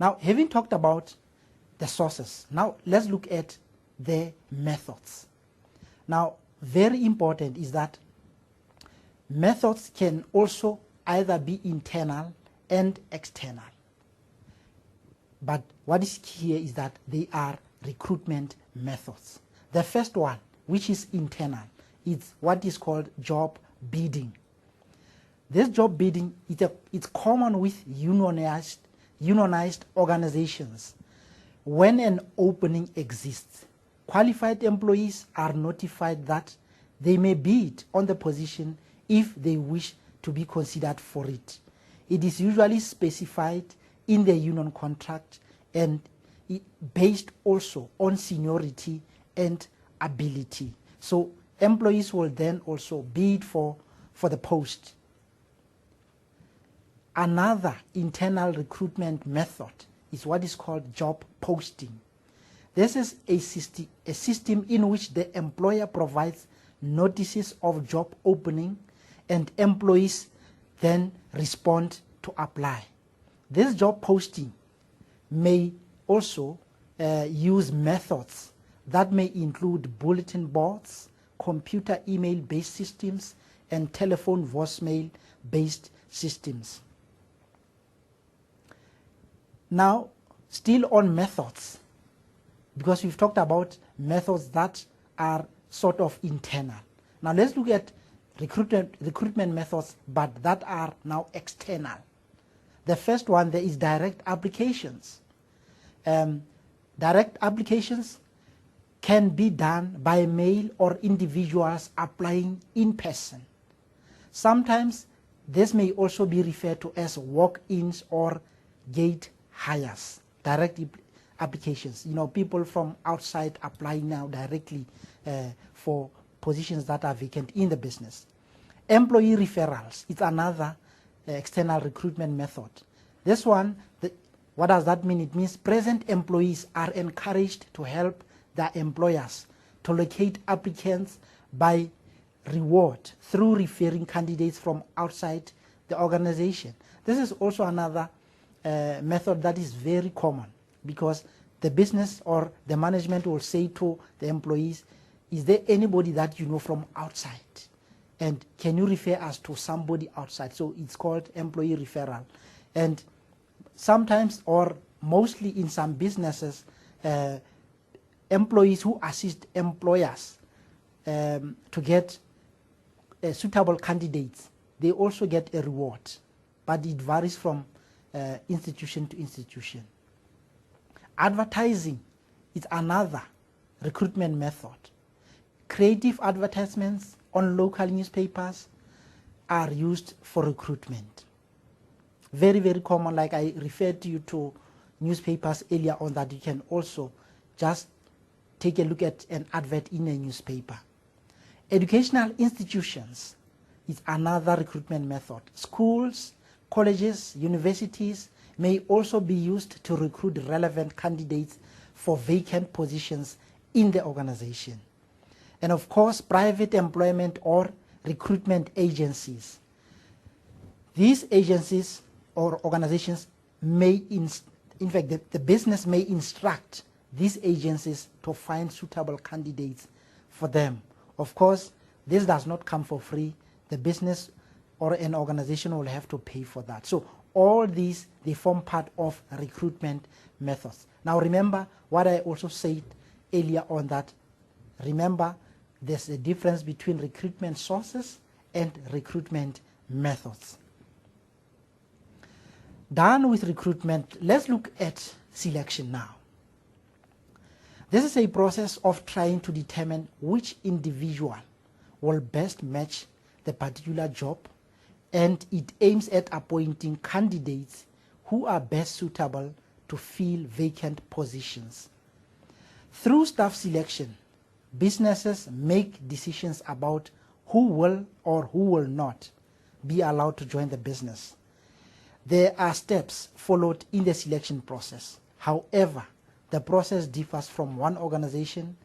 Now, having talked about the sources, now let's look at the methods. Now, very important is that methods can also either be internal and external. But what is key here is that they are recruitment methods. The first one, which is internal, is what is called job bidding. This job bidding, it's common with unionized organizations. When an opening exists, qualified employees are notified that they may bid on the position if they wish to be considered for it. It is usually specified in the union contract and based also on seniority and ability. So employees will then also bid for the post. Another internal recruitment method is what is called job posting. This is a system in which the employer provides notices of job opening and employees then respond to apply. This job posting may also use methods that may include bulletin boards, computer email-based systems, and telephone voicemail-based systems. Now, still on methods, because we've talked about methods that are sort of internal. Now let's look at recruitment methods, but that are now external. The first one, there is direct applications. Direct applications can be done by mail or individuals applying in person. Sometimes this may also be referred to as walk-ins or gate hires, direct applications. You know, people from outside apply now directly for positions that are vacant in the business. Employee referrals, it's another external recruitment method. This one, what does that mean? It means present employees are encouraged to help their employers to locate applicants by reward through referring candidates from outside the organization. This is also another method that is very common, because the business or the management will say to the employees, is there anybody that you know from outside? And can you refer us to somebody outside? So it's called employee referral. And sometimes, or mostly in some businesses, employees who assist employers to get suitable candidates, they also get a reward, but it varies from institution to institution. Advertising is another recruitment method. Creative advertisements on local newspapers are used for recruitment. Very, very common, like I referred to you to newspapers earlier on, that you can also just take a look at an advert in a newspaper. Educational institutions is another recruitment method. Schools, colleges, universities may also be used to recruit relevant candidates for vacant positions in the organization. And of course, private employment or recruitment agencies. These agencies or organizations may, in fact, the business may instruct these agencies to find suitable candidates for them. Of course, this does not come for free. The business or an organization will have to pay for that. So all these, they form part of recruitment methods. Now remember what I also said earlier on, that remember there's a difference between recruitment sources and recruitment methods. Done with recruitment, let's look at selection now. This is a process of trying to determine which individual will best match the particular job, and it aims at appointing candidates who are best suitable to fill vacant positions. Through staff selection, businesses make decisions about who will or who will not be allowed to join the business. There are steps followed in the selection process. However, the process differs from one organization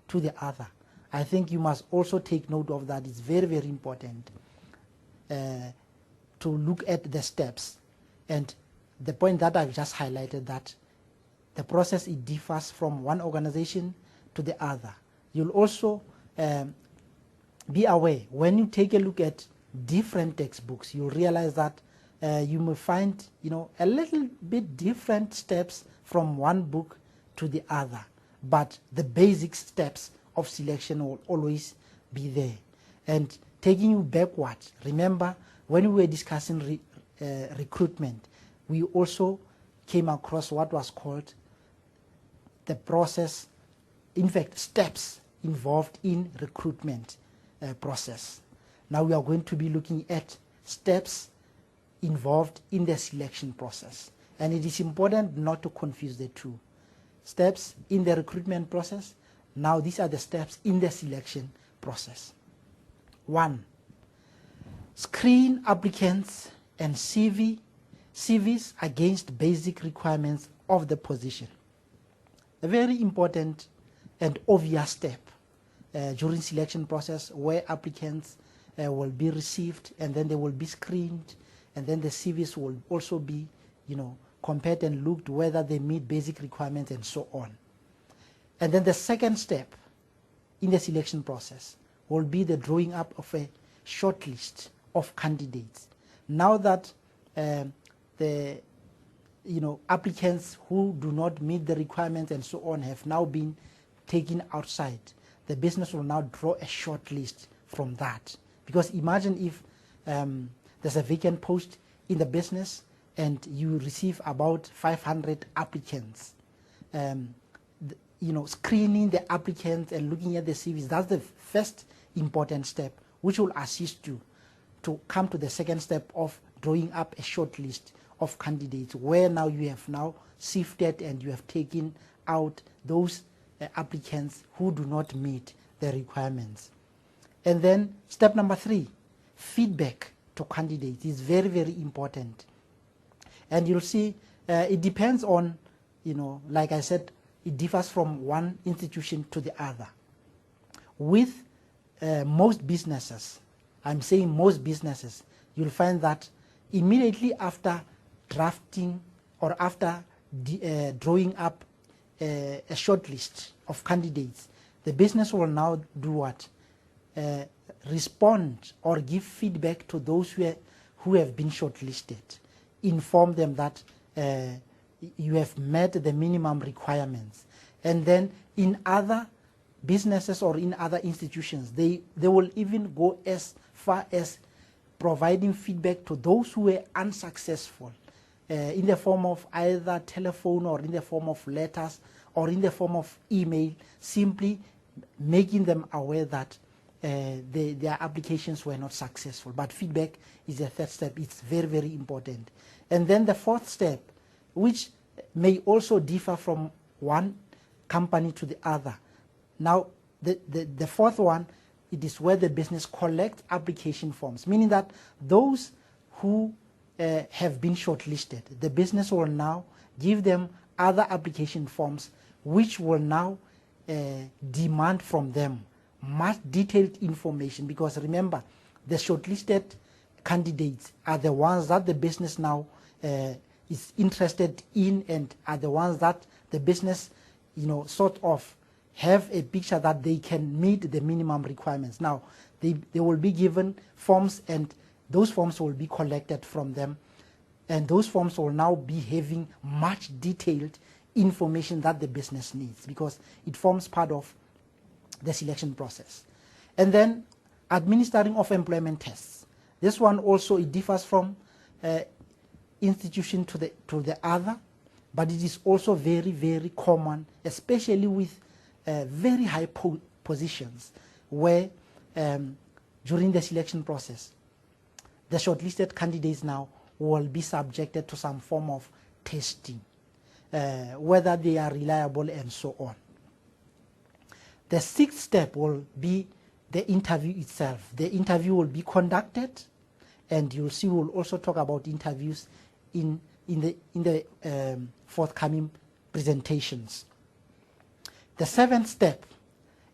to the other. I think you must also take note of that. It's very, very important to look at the steps. And the point that I've just highlighted, that the process, it differs from one organization to the other. You'll also be aware, when you take a look at different textbooks, you'll realize that you may find, a little bit different steps from one book to the other, but the basic steps of selection will always be there. And taking you backwards, remember when we were discussing recruitment, we also came across what was called the process, in fact, steps involved in recruitment process. Now we are going to be looking at steps involved in the selection process. And it is important not to confuse the two. Steps in the recruitment process, now these are the steps in the selection process. 1. Screen applicants and CVs against basic requirements of the position. A very important and obvious step during selection process, where applicants will be received, and then they will be screened, and then the CVs will also be, compared and looked whether they meet basic requirements and so on. And then the second step in the selection process will be the drawing up of a short list of candidates. Now that the applicants who do not meet the requirements and so on have now been taken outside, the business will now draw a short list from that. Because imagine if there's a vacant post in the business and you receive about 500 applicants. Screening the applicants and looking at the CVs, that's the first important step, which will assist you to come to the second step of drawing up a short list of candidates, where now you have now sifted and you have taken out those applicants who do not meet the requirements. And then step number 3, feedback to candidates is very, very important. And you'll see it depends on, like I said, it differs from one institution to the other. With most businesses, I'm saying most businesses, you'll find that immediately after drafting or after drawing up a short list of candidates, the business will now do what? Respond or give feedback to those who have been shortlisted. Inform them that you have met the minimum requirements. And then in other businesses or in other institutions, they will even go as far as providing feedback to those who were unsuccessful in the form of either telephone or in the form of letters or in the form of email, simply making them aware that their applications were not successful. But feedback is the third step. It's very, very important. And then the fourth step, which may also differ from one company to the other. Now, the fourth one, it is where the business collects application forms, meaning that those who have been shortlisted, the business will now give them other application forms, which will now demand from them much detailed information. Because remember, the shortlisted candidates are the ones that the business now is interested in, and are the ones that the business, sort of have a picture that they can meet the minimum requirements. Now, they will be given forms, and those forms will be collected from them, and those forms will now be having much detailed information that the business needs, because it forms part of the selection process. And then administering of employment tests. This one also, it differs from institution to the other, but it is also very, very common, especially with very high positions, where during the selection process, the shortlisted candidates now will be subjected to some form of testing, whether they are reliable and so on. The sixth step will be the interview itself. The interview will be conducted, and you'll see we'll also talk about interviews in the forthcoming presentations. The seventh step,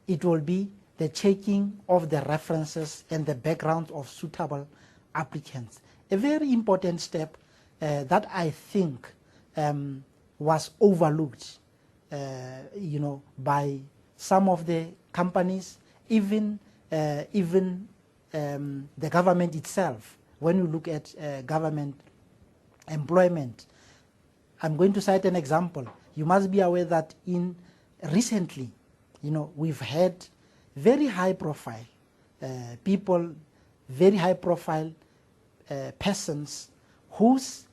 it will be the checking of the references and the background of suitable applicants. A very important step that I think was overlooked, by some of the companies, even the government itself. When you look at government employment, I'm going to cite an example. You must be aware that recently, we've had very high profile people, very high profile persons whose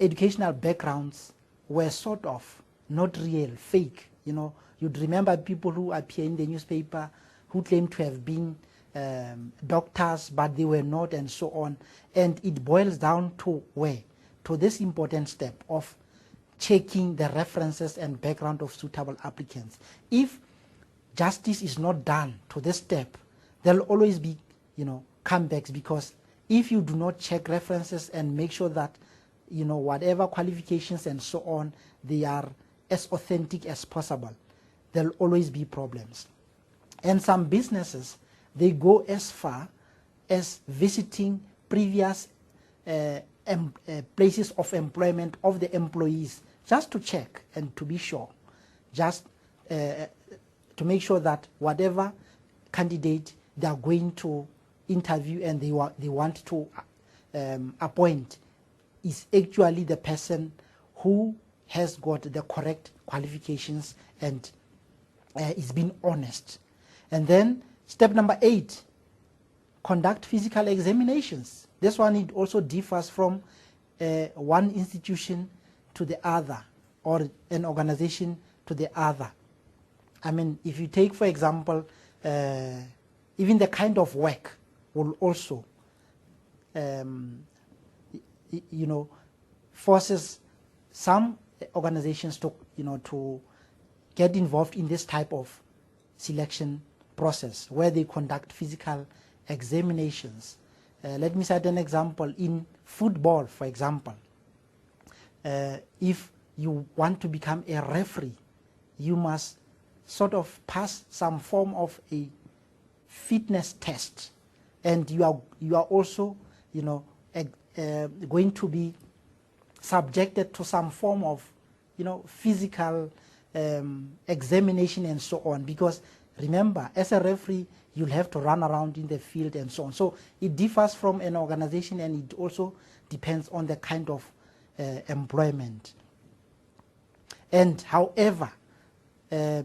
educational backgrounds were sort of not real, fake. You'd remember people who appear in the newspaper who claim to have been doctors, but they were not, and so on. And it boils down to where? To this important step of checking the references and background of suitable applicants. If justice is not done to this step, there'll always be, comebacks, because if you do not check references and make sure that, whatever qualifications and so on, they are as authentic as possible, there'll always be problems. And some businesses, they go as far as visiting previous places of employment of the employees, just to check and to be sure, just to make sure that whatever candidate they are going to interview and they want to appoint is actually the person who has got the correct qualifications and is being honest. And then step number 8, conduct physical examinations. This one, it also differs from one institution to the other, or an organization to the other. I mean, if you take, for example, even the kind of work will also, forces some organizations to, to get involved in this type of selection process where they conduct physical examinations. Let me cite an example. In football, for example, if you want to become a referee, you must sort of pass some form of a fitness test, and you are also, going to be subjected to some form of, physical examination and so on. Because remember, as a referee, you'll have to run around in the field and so on. So it differs from an organization, and it also depends on the kind of employment. And however, I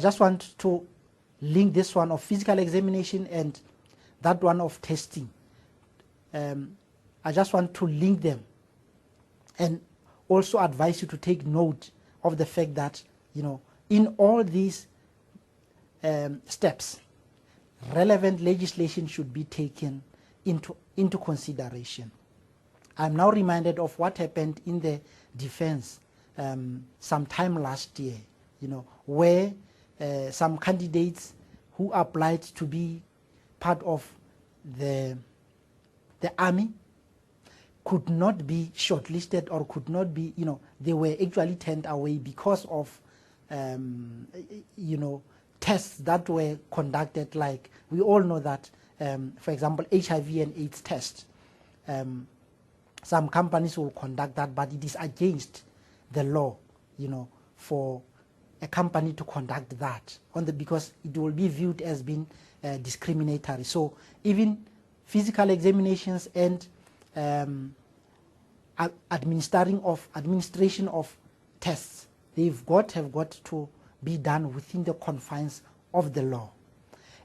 just want to link this one of physical examination and that one of testing. I just want to link them and also advise you to take note of the fact that, in all these steps, relevant legislation should be taken into consideration. I'm now reminded of what happened in the defense sometime last year, where some candidates who applied to be part of the army could not be shortlisted, or could not be, they were actually turned away because of, tests that were conducted. Like we all know that, for example, HIV and AIDS test, some companies will conduct that, but it is against the law, for a company to conduct that because it will be viewed as being discriminatory. So even physical examinations and administration of tests, have got to be done within the confines of the law.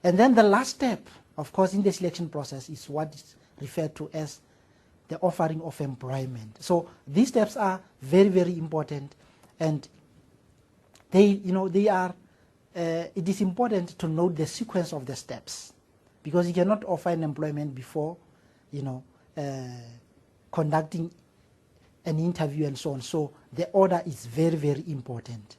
And then the last step, of course, in the selection process is what is referred to as the offering of employment. So these steps are very, very important, and they are. It is important to note the sequence of the steps, because you cannot offer an employment before, conducting an interview and so on. So the order is very, very important.